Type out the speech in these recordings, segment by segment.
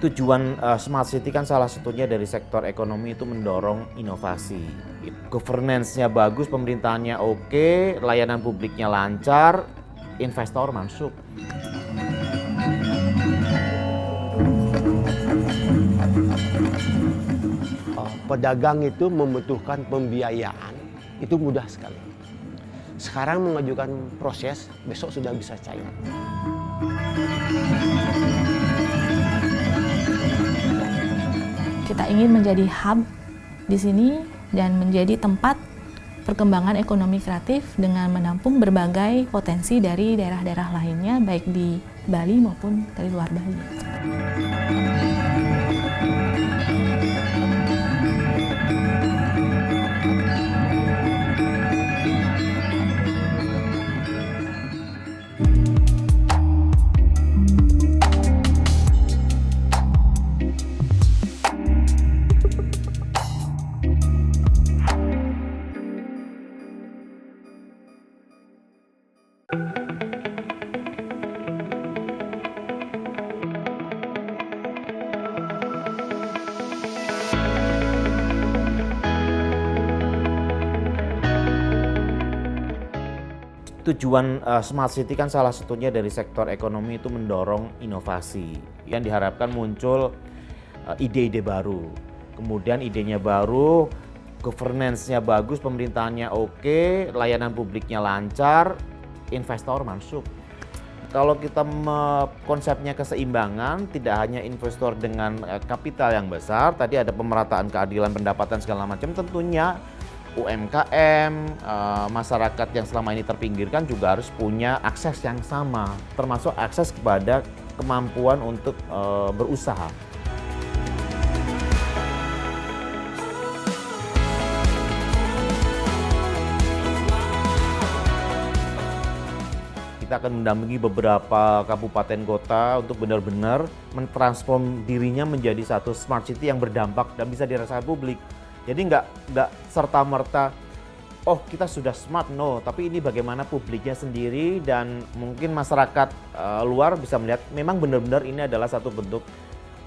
Tujuan Smart City kan salah satunya dari sektor ekonomi itu mendorong inovasi. Governance-nya bagus, pemerintahannya oke, layanan publiknya lancar, investor masuk. Pedagang itu membutuhkan pembiayaan, itu mudah sekali. Sekarang mengajukan proses, besok sudah bisa cair. Kita ingin menjadi hub di sini dan menjadi tempat perkembangan ekonomi kreatif dengan menampung berbagai potensi dari daerah-daerah lainnya, baik di Bali maupun dari luar Bali. Tujuan Smart City kan salah satunya dari sektor ekonomi itu mendorong inovasi. Yang diharapkan muncul ide-ide baru. Kemudian idenya baru, governance-nya bagus, pemerintahannya oke, layanan publiknya lancar, investor masuk. Kalau kita konsepnya keseimbangan, tidak hanya investor dengan kapital yang besar, tadi ada pemerataan keadilan pendapatan segala macam, tentunya UMKM, masyarakat yang selama ini terpinggirkan juga harus punya akses yang sama, termasuk akses kepada kemampuan untuk berusaha. Kita akan mendampingi beberapa kabupaten kota untuk benar-benar mentransform dirinya menjadi satu smart city yang berdampak dan bisa dirasakan publik. Jadi nggak serta-merta, oh kita sudah smart, no. Tapi ini bagaimana publiknya sendiri dan mungkin masyarakat luar bisa melihat memang benar-benar ini adalah satu bentuk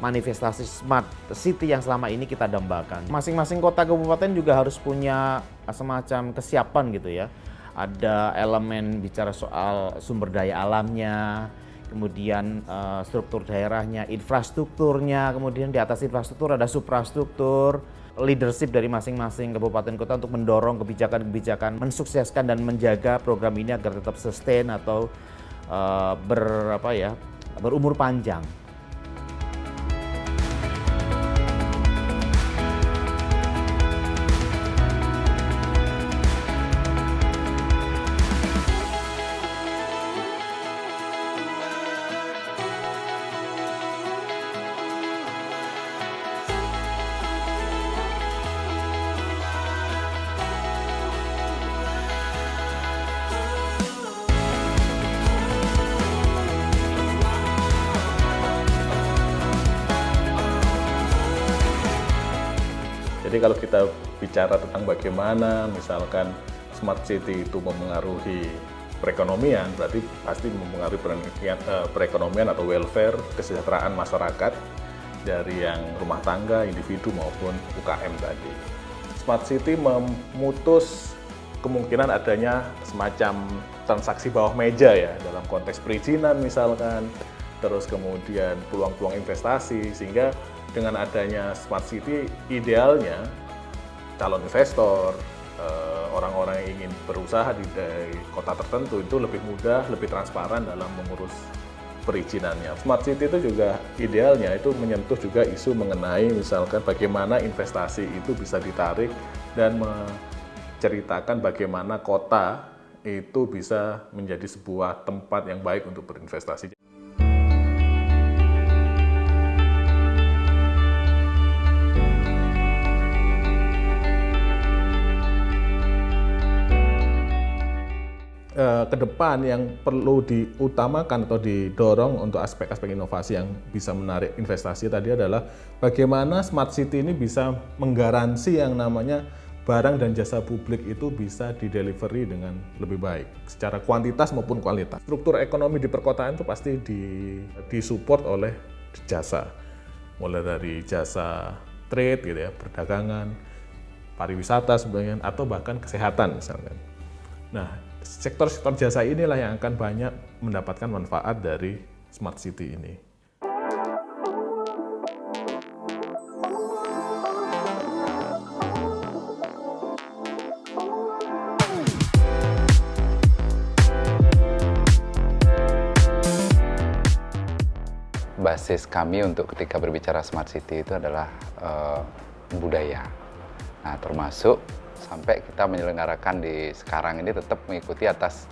manifestasi smart city yang selama ini kita dambakan. Masing-masing kota kabupaten juga harus punya semacam kesiapan gitu ya. Ada elemen bicara soal sumber daya alamnya, kemudian struktur daerahnya, infrastrukturnya, kemudian di atas infrastruktur ada suprastruktur, leadership dari masing-masing kabupaten kota untuk mendorong kebijakan-kebijakan, mensukseskan dan menjaga program ini agar tetap sustain atau berumur panjang. Jadi kalau kita bicara tentang bagaimana misalkan smart city itu mempengaruhi perekonomian, berarti pasti mempengaruhi perekonomian atau welfare, kesejahteraan masyarakat dari yang rumah tangga, individu maupun UKM tadi. Smart city memutus kemungkinan adanya semacam transaksi bawah meja ya dalam konteks perizinan misalkan, terus kemudian peluang-peluang investasi, sehingga dengan adanya smart city idealnya calon investor, orang-orang yang ingin berusaha di kota tertentu itu lebih mudah, lebih transparan dalam mengurus perizinannya. Smart city itu juga idealnya itu menyentuh juga isu mengenai misalkan bagaimana investasi itu bisa ditarik dan menceritakan bagaimana kota itu bisa menjadi sebuah tempat yang baik untuk berinvestasi. Ke depan yang perlu diutamakan atau didorong untuk aspek-aspek inovasi yang bisa menarik investasi tadi adalah bagaimana smart city ini bisa menggaransi yang namanya barang dan jasa publik itu bisa didelivery dengan lebih baik secara kuantitas maupun kualitas. Struktur ekonomi di perkotaan itu pasti disupport oleh jasa. mulai dari jasa trade gitu ya, perdagangan, pariwisata sebenarnya, atau bahkan kesehatan misalkan. Nah, sektor-sektor jasa inilah yang akan banyak mendapatkan manfaat dari Smart City ini. Basis kami untuk ketika berbicara Smart City itu adalah budaya. Nah, termasuk sampai kita menyelenggarakan di sekarang ini tetap mengikuti atas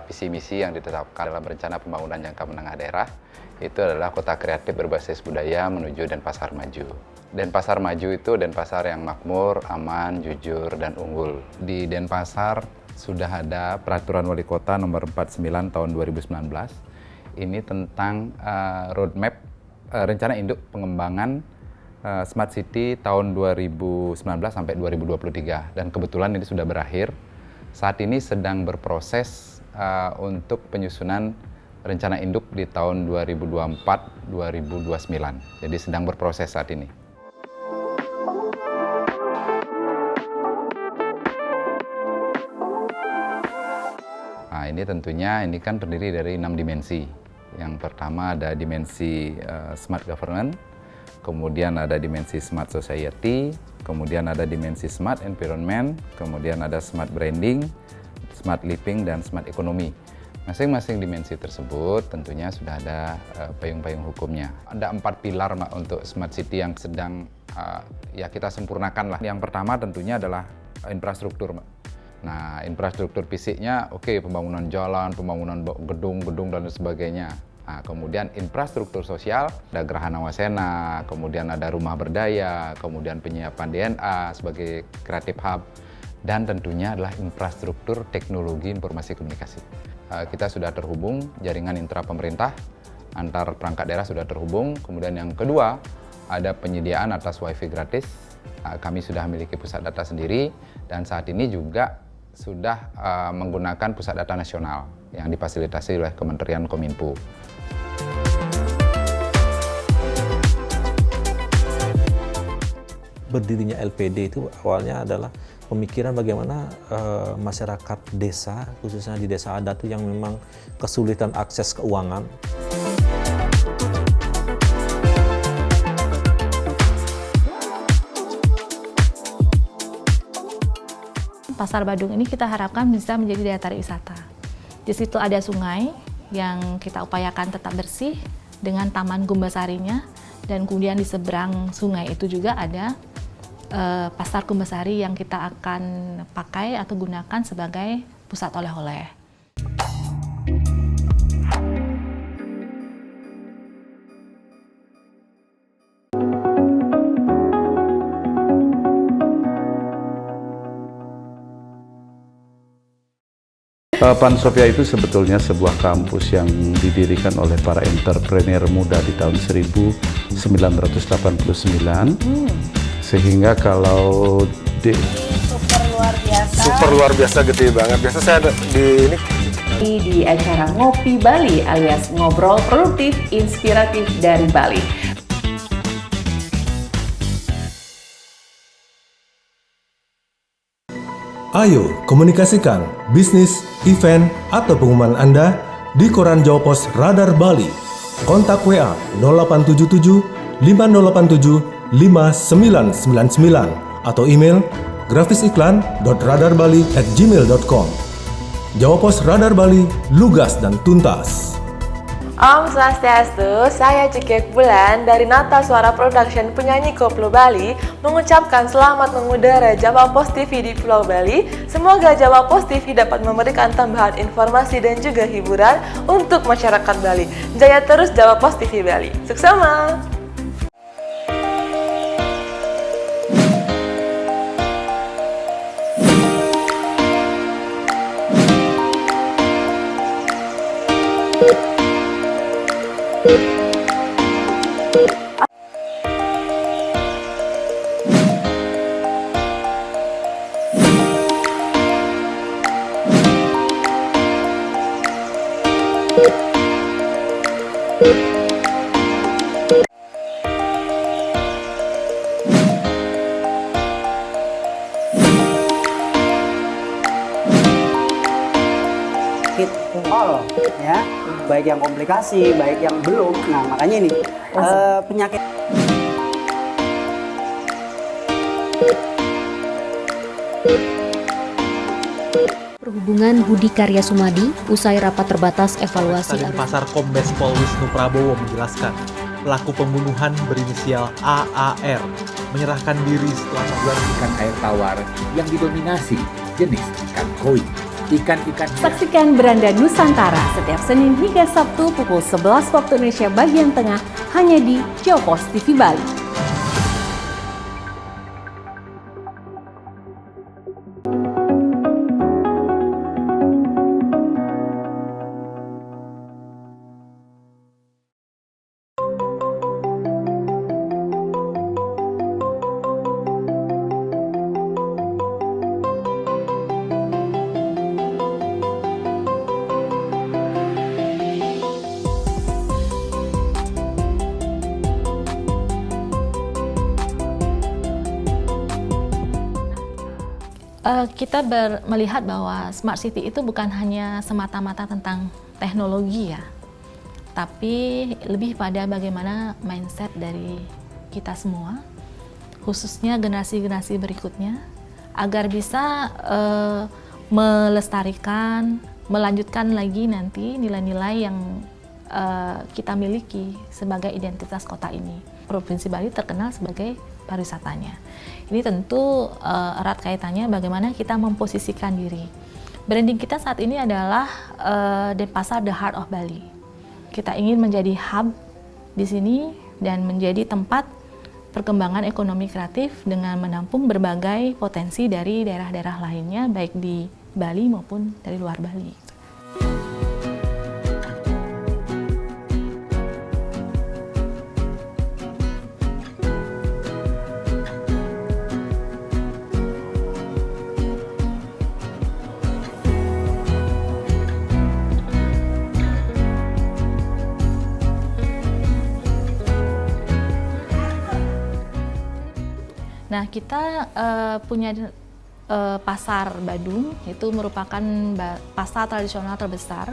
visi misi yang ditetapkan dalam rencana pembangunan jangka menengah daerah. Itu adalah kota kreatif berbasis budaya menuju Denpasar Maju. Denpasar Maju itu Denpasar yang makmur, aman, jujur, dan unggul. Di Denpasar sudah ada Peraturan Wali Kota nomor 49 tahun 2019. Ini tentang roadmap rencana induk pengembangan Smart City tahun 2019 sampai 2023, dan kebetulan ini sudah berakhir. Saat ini sedang berproses untuk penyusunan rencana induk di tahun 2024-2029. Jadi sedang berproses saat ini. Nah, ini tentunya ini kan terdiri dari 6 dimensi. Yang pertama ada dimensi smart government, kemudian ada dimensi smart society, kemudian ada dimensi smart environment, kemudian ada smart branding, smart living, dan smart economy. Masing-masing dimensi tersebut tentunya sudah ada payung-payung hukumnya. Ada 4 pilar untuk smart city yang sedang ya kita sempurnakan lah. Yang pertama tentunya adalah infrastruktur. Nah, infrastruktur fisiknya oke, pembangunan jalan, pembangunan gedung-gedung dan sebagainya. Nah, kemudian infrastruktur sosial, ada Gerahana Wasena, kemudian ada rumah berdaya, kemudian penyiapan DNA sebagai creative hub, dan tentunya adalah infrastruktur teknologi informasi komunikasi. Kita sudah terhubung, jaringan intra pemerintah, antar perangkat daerah sudah terhubung. Kemudian yang kedua, ada penyediaan atas wifi gratis. Kami sudah memiliki pusat data sendiri, dan saat ini juga sudah menggunakan pusat data nasional yang difasilitasi oleh Kementerian Kominfo. Berdirinya LPD itu awalnya adalah pemikiran bagaimana masyarakat desa, khususnya di desa adat itu yang memang kesulitan akses keuangan. Pasar Badung ini kita harapkan bisa menjadi daya tarik wisata. Di situ ada sungai yang kita upayakan tetap bersih dengan taman Kumbasarinya, dan kemudian di seberang sungai itu juga ada pasar Kumbasari yang kita akan pakai atau gunakan sebagai pusat oleh-oleh. Pan Sofia itu sebetulnya sebuah kampus yang didirikan oleh para entrepreneur muda di tahun 1989. Sehingga kalau super luar biasa gede banget. Biasa saya ada di ini di acara Ngopi Bali alias ngobrol produktif inspiratif dari Bali. Ayo komunikasikan bisnis, event, atau pengumuman Anda di koran Jawa Pos Radar Bali. Kontak WA 0877 5087 5999 atau email grafisiklan.radarbali@gmail.com. Jawa Pos Radar Bali, lugas dan tuntas. Om Swastiastu, saya Cikek Bulan dari Nata Suara Production penyanyi koplo Bali mengucapkan selamat mengudara Jawa Pos TV di Pulau Bali. Semoga Jawa Pos TV dapat memberikan tambahan informasi dan juga hiburan untuk masyarakat Bali. Jaya terus Jawa Pos TV Bali. Suksema! penyakit all ya, baik yang komplikasi, baik yang belum. Nah makanya ini penyakit. Perhubungan Budi Karya Sumadi usai rapat terbatas evaluasi Pasar Kombes Pol Wisnu Prabowo menjelaskan pelaku pembunuhan berinisial AAR menyerahkan diri setelah membuat ikan air tawar yang didominasi jenis ikan koi. Ikan-ikan. Saksikan Beranda Nusantara setiap Senin hingga Sabtu pukul 11 waktu Indonesia bagian tengah hanya di Jawa Pos TV Bali. Kita melihat bahwa smart city itu bukan hanya semata-mata tentang teknologi ya, tapi lebih pada bagaimana mindset dari kita semua, khususnya generasi-generasi berikutnya, agar bisa melestarikan, melanjutkan lagi nanti nilai-nilai yang kita miliki sebagai identitas kota ini. Provinsi Bali terkenal sebagai pariwisatanya. Ini tentu erat kaitannya bagaimana kita memposisikan diri. Branding kita saat ini adalah Denpasar The Heart of Bali. Kita ingin menjadi hub di sini dan menjadi tempat perkembangan ekonomi kreatif dengan menampung berbagai potensi dari daerah-daerah lainnya, baik di Bali maupun dari luar Bali. Nah, kita punya pasar Badung, itu merupakan pasar tradisional terbesar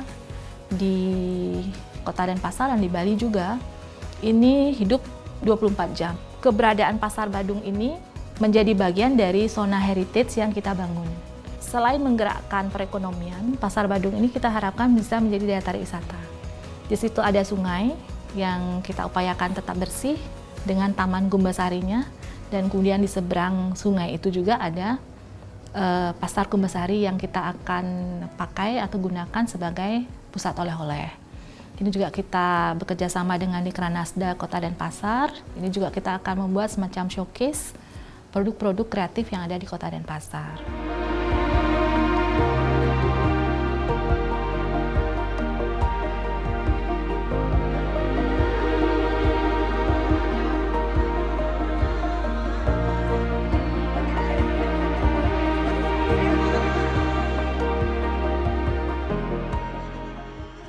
di Kota Denpasar dan di Bali juga. Ini hidup 24 jam. Keberadaan pasar Badung ini menjadi bagian dari zona heritage yang kita bangun. Selain menggerakkan perekonomian, pasar Badung ini kita harapkan bisa menjadi daya tarik wisata. Di situ ada sungai yang kita upayakan tetap bersih dengan taman Gumbasarinya. Dan kemudian di seberang sungai itu juga ada pasar Kumbasari yang kita akan pakai atau gunakan sebagai pusat oleh-oleh. Ini juga kita bekerja sama dengan Dikranasda Kota Denpasar. Ini juga kita akan membuat semacam showcase produk-produk kreatif yang ada di Kota Denpasar.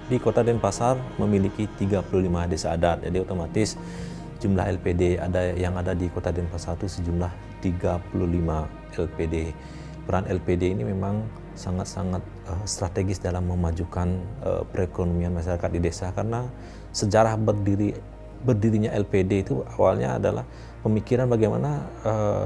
Di Kota Denpasar memiliki 35 desa adat, jadi otomatis jumlah LPD yang ada di Kota Denpasar itu sejumlah 35 LPD. Peran LPD ini memang sangat-sangat strategis dalam memajukan perekonomian masyarakat di desa, karena sejarah berdirinya LPD itu awalnya adalah pemikiran bagaimana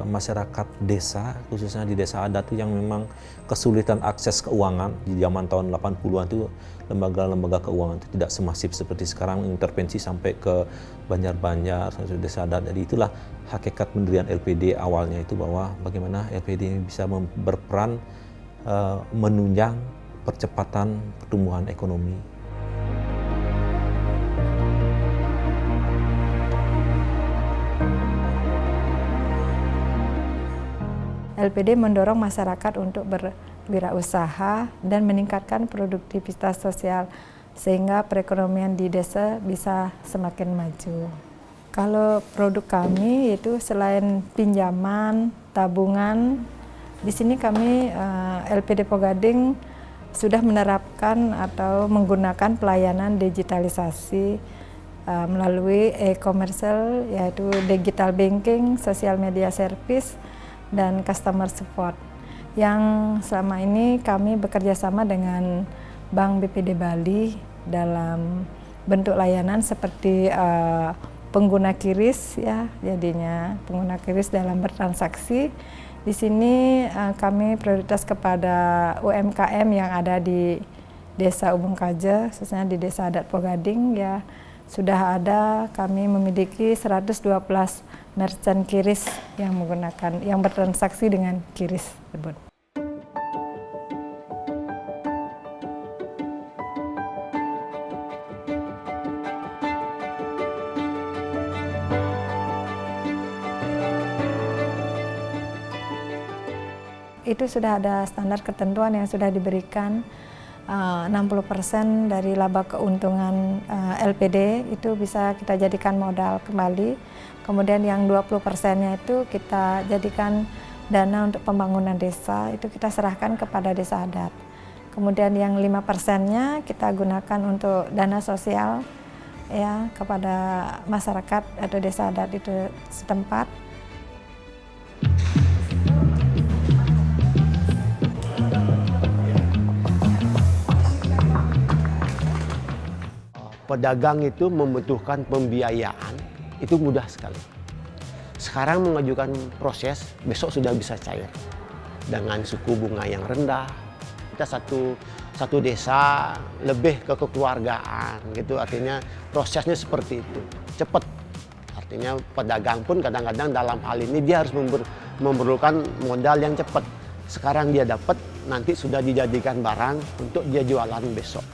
masyarakat desa, khususnya di desa adat itu yang memang kesulitan akses keuangan di zaman tahun 80-an itu, lembaga-lembaga keuangan itu tidak semasif seperti sekarang, intervensi sampai ke Banjar-Banjar, desa adat. Jadi itulah hakikat pendirian LPD awalnya itu, bahwa bagaimana LPD ini bisa berperan menunjang percepatan pertumbuhan ekonomi. LPD mendorong masyarakat untuk berwirausaha dan meningkatkan produktivitas sosial sehingga perekonomian di desa bisa semakin maju. Kalau produk kami itu selain pinjaman, tabungan, di sini kami LPD Pogading sudah menerapkan atau menggunakan pelayanan digitalisasi melalui e-commerce, yaitu digital banking, social media service, dan customer support, yang selama ini kami bekerja sama dengan Bank BPD Bali dalam bentuk layanan seperti pengguna QRIS ya, jadinya pengguna QRIS dalam bertransaksi. Di sini kami prioritas kepada UMKM yang ada di Desa Ubung Kaje, khususnya di Desa Adat Pogading ya. Sudah ada, kami memiliki 112 merchant QRIS yang bertransaksi dengan QRIS tersebut. Itu sudah ada standar ketentuan yang sudah diberikan. 60% dari laba keuntungan LPD itu bisa kita jadikan modal kembali. Kemudian yang 20%-nya itu kita jadikan dana untuk pembangunan desa, itu kita serahkan kepada desa adat. Kemudian yang 5%-nya kita gunakan untuk dana sosial ya kepada masyarakat atau desa adat itu setempat. Pedagang itu membutuhkan pembiayaan, itu mudah sekali. Sekarang mengajukan proses, besok sudah bisa cair. Dengan suku bunga yang rendah, kita satu desa lebih ke kekeluargaan, gitu. Artinya prosesnya seperti itu, cepat. Artinya pedagang pun kadang-kadang dalam hal ini dia harus memerlukan modal yang cepat. Sekarang dia dapat, nanti sudah dijadikan barang untuk dia jualan besok.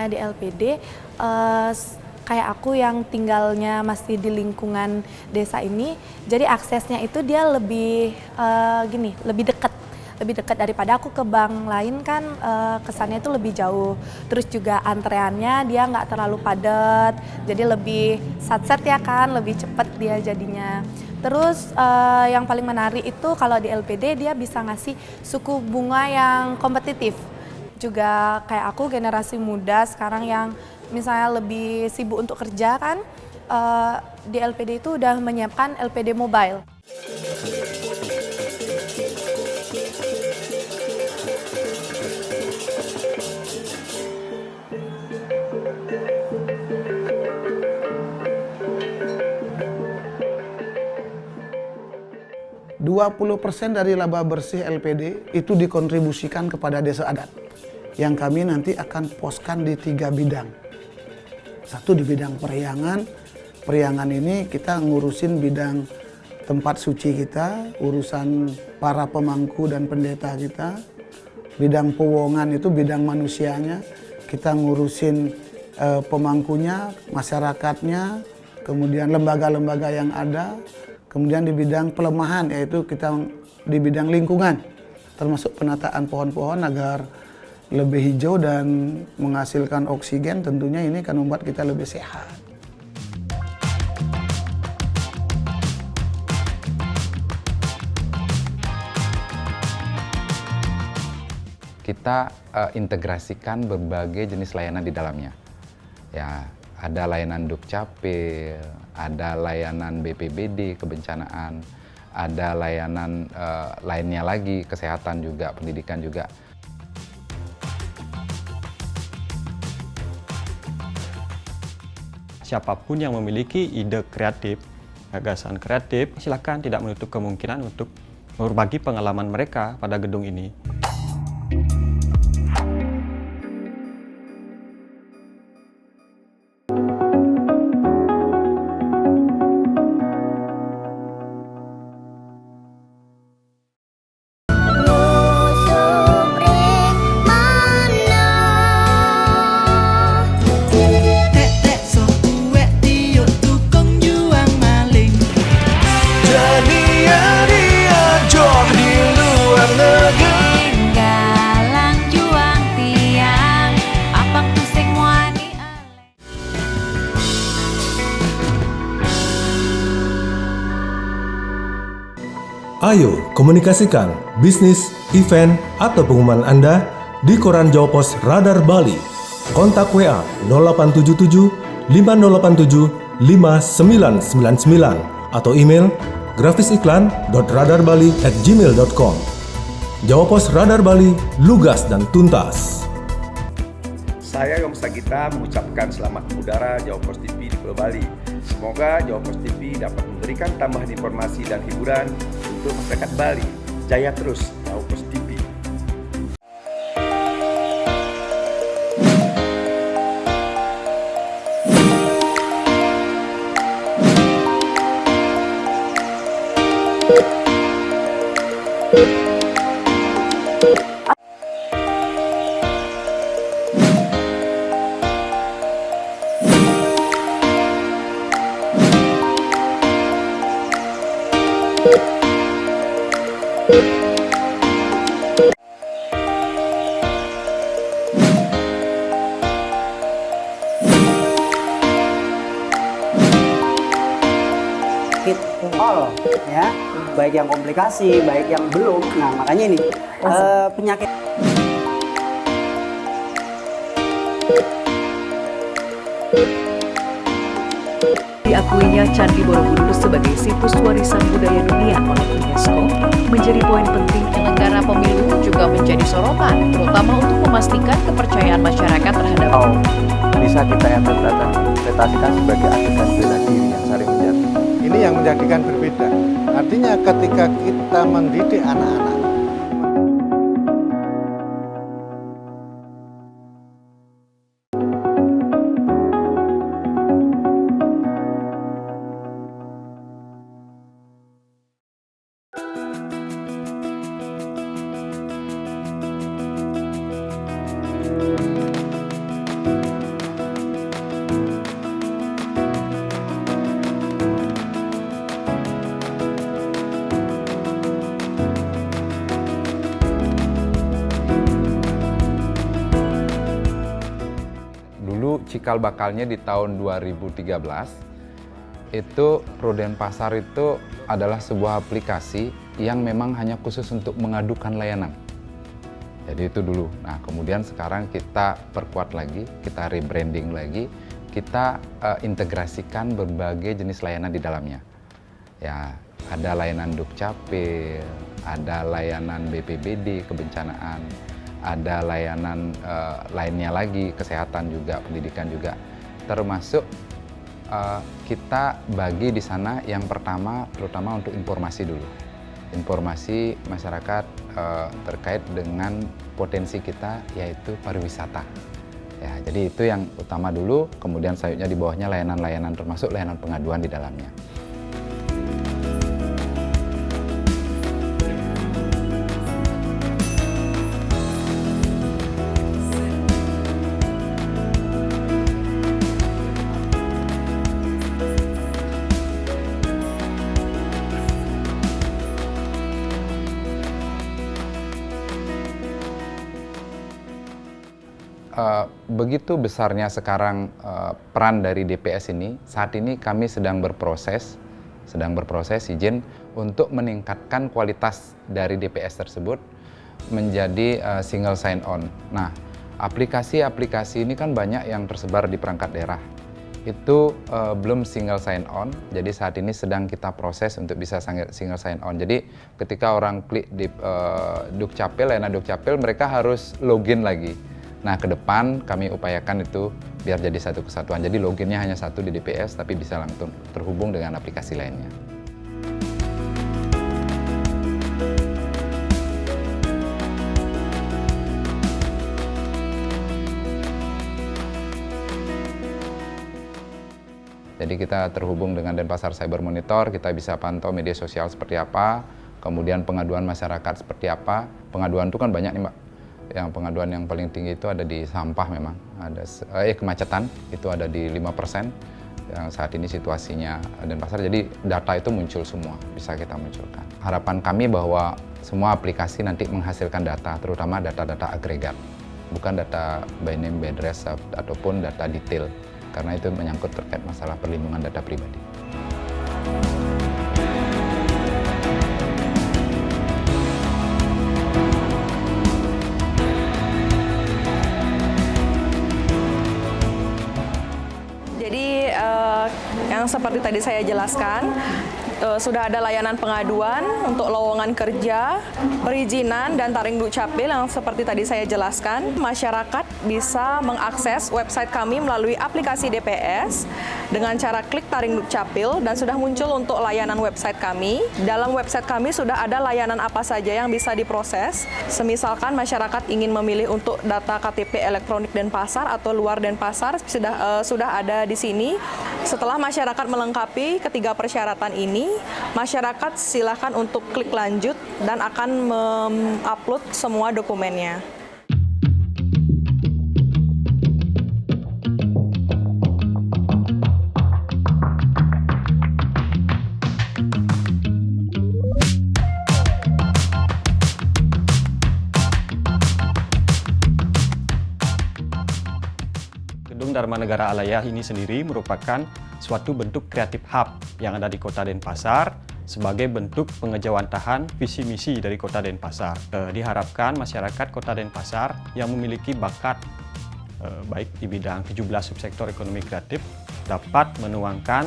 Di LPD, kayak aku yang tinggalnya masih di lingkungan desa ini, jadi aksesnya itu dia lebih lebih dekat daripada aku ke bank lain kan, kesannya itu lebih jauh. Terus juga antreannya dia nggak terlalu padat, jadi lebih satset ya kan, lebih cepat dia jadinya. Terus yang paling menarik itu kalau di LPD dia bisa ngasih suku bunga yang kompetitif. Juga kayak aku generasi muda sekarang yang misalnya lebih sibuk untuk kerja kan, di LPD itu udah menyiapkan LPD Mobile. %20 dari laba bersih LPD itu dikontribusikan kepada desa adat, yang kami nanti akan poskan di 3 bidang. Satu di bidang periangan. Periangan ini kita ngurusin bidang tempat suci kita, urusan para pemangku dan pendeta kita. Bidang pewongan itu bidang manusianya, kita ngurusin pemangkunya, masyarakatnya, kemudian lembaga-lembaga yang ada. Kemudian di bidang pelemahan, yaitu kita di bidang lingkungan, termasuk penataan pohon-pohon agar lebih hijau dan menghasilkan oksigen. Tentunya ini akan membuat kita lebih sehat. Kita integrasikan berbagai jenis layanan di dalamnya. Ya, ada layanan Dukcapil, ada layanan BPBD kebencanaan, ada layanan lainnya lagi, kesehatan juga, pendidikan juga. Siapapun yang memiliki ide kreatif, gagasan kreatif, silakan, tidak menutup kemungkinan untuk berbagi pengalaman mereka pada gedung ini. Ayo komunikasikan bisnis, event, atau pengumuman Anda di Koran Jawa Pos Radar Bali. Kontak WA 0877 5087 atau email grafisiklan.radarbali@gmail.com. Jawa Pos Radar Bali, lugas dan tuntas. Saya Yom Sagita mengucapkan selamat mengudara Jawa Pos TV di Pulau Bali. Semoga Jawa Pos TV dapat memberikan tambahan informasi dan hiburan untuk masyarakat Bali. Jaya terus Jawa Pos TV. All ya, baik yang komplikasi, baik yang belum. Nah makanya ini penyakit. Diakuinya Candi Borobudur sebagai situs warisan budaya dunia oleh UNESCO menjadi poin penting. Penyelenggara pemilu juga menjadi sorotan, terutama untuk memastikan kepercayaan masyarakat terhadap bisa kita interpretasikan sebagai adegan bela diri yang saling menjatuhkan. Ini yang menjadikan berbeda. Artinya ketika kita mendidik anak-anak, cikal bakalnya di tahun 2013 itu Prodenpasar itu adalah sebuah aplikasi yang memang hanya khusus untuk mengadukan layanan. Jadi itu dulu. Nah kemudian sekarang kita perkuat lagi, kita rebranding lagi, kita integrasikan berbagai jenis layanan di dalamnya. Ya ada layanan Dukcapil, ada layanan BPBD kebencanaan, ada layanan lainnya lagi, kesehatan juga, pendidikan juga. Termasuk kita bagi di sana yang pertama terutama untuk informasi dulu. Informasi masyarakat terkait dengan potensi kita yaitu pariwisata. Ya, jadi itu yang utama dulu, kemudian selanjutnya di bawahnya layanan-layanan termasuk layanan pengaduan di dalamnya. Begitu besarnya sekarang peran dari DPS ini, saat ini kami sedang berproses izin untuk meningkatkan kualitas dari DPS tersebut menjadi single sign on. Nah, aplikasi-aplikasi ini kan banyak yang tersebar di perangkat daerah. Itu belum single sign on, jadi saat ini sedang kita proses untuk bisa single sign on. Jadi ketika orang klik di Dukcapil, layanan Dukcapil, mereka harus login lagi. Nah, ke depan kami upayakan itu biar jadi satu kesatuan. Jadi loginnya hanya satu di DPS, tapi bisa langsung terhubung dengan aplikasi lainnya. Jadi kita terhubung dengan Denpasar Cyber Monitor, kita bisa pantau media sosial seperti apa, kemudian pengaduan masyarakat seperti apa. Pengaduan itu kan banyak nih Mbak. Yang pengaduan yang paling tinggi itu ada di sampah memang, ada kemacetan itu ada di 5%. Yang saat ini situasinya Denpasar, jadi data itu muncul semua, bisa kita munculkan. Harapan kami bahwa semua aplikasi nanti menghasilkan data, terutama data-data agregat, bukan data by name, by address, ataupun data detail, karena itu menyangkut terkait masalah perlindungan data pribadi. yang seperti tadi saya jelaskan. Sudah ada layanan pengaduan untuk lowongan kerja, perizinan, dan taring dukcapil yang seperti tadi saya jelaskan. Masyarakat bisa mengakses website kami melalui aplikasi DPS dengan cara klik taring dukcapil dan sudah muncul untuk layanan website kami. Dalam website kami sudah ada layanan apa saja yang bisa diproses. Semisalkan masyarakat ingin memilih untuk data KTP elektronik Denpasar atau luar Denpasar, sudah ada di sini. Setelah masyarakat melengkapi ketiga persyaratan ini, masyarakat silakan untuk klik lanjut dan akan mengupload semua dokumennya. Gedung Dharma Negara Alaya ini sendiri merupakan suatu bentuk kreatif hub yang ada di Kota Denpasar sebagai bentuk pengejawantahan visi misi dari Kota Denpasar. Diharapkan masyarakat Kota Denpasar yang memiliki bakat baik di bidang 17 subsektor ekonomi kreatif dapat menuangkan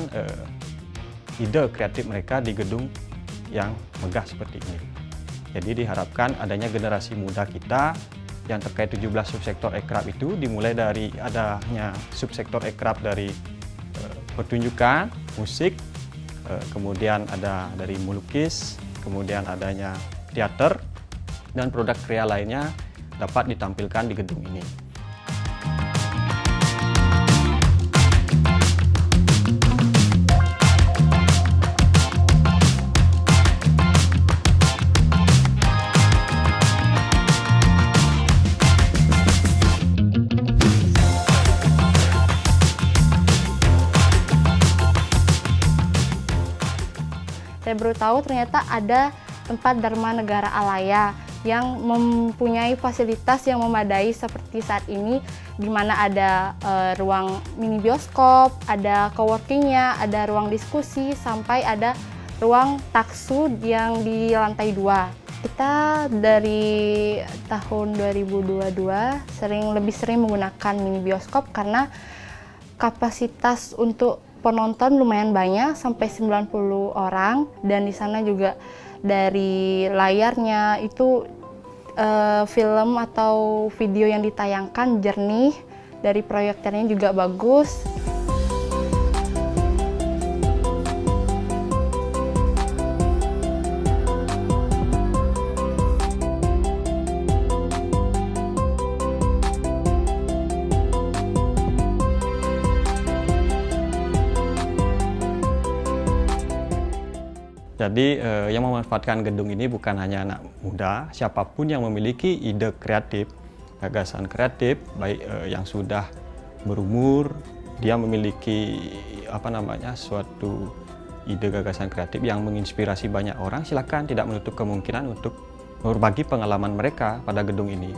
ide kreatif mereka di gedung yang megah seperti ini. Jadi diharapkan adanya generasi muda kita yang terkait 17 subsektor ekrab itu dimulai dari adanya subsektor ekrab dari pertunjukan, musik, kemudian ada dari melukis, kemudian adanya teater, dan produk krea lainnya dapat ditampilkan di gedung ini. Saya baru tahu ternyata ada tempat Dharma Negara Alaya yang mempunyai fasilitas yang memadai seperti saat ini, di mana ada ruang mini bioskop, ada coworkingnya, ada ruang diskusi, sampai ada ruang taksu yang di lantai 2. Kita dari tahun 2022 lebih sering menggunakan mini bioskop karena kapasitas untuk penonton lumayan banyak, sampai 90 orang, dan di sana juga dari layarnya itu film atau video yang ditayangkan jernih, dari proyektornya juga bagus. Jadi yang memanfaatkan gedung ini bukan hanya anak muda, siapapun yang memiliki ide kreatif, gagasan kreatif, baik yang sudah berumur, dia memiliki suatu ide gagasan kreatif yang menginspirasi banyak orang, silakan tidak menutup kemungkinan untuk berbagi pengalaman mereka pada gedung ini.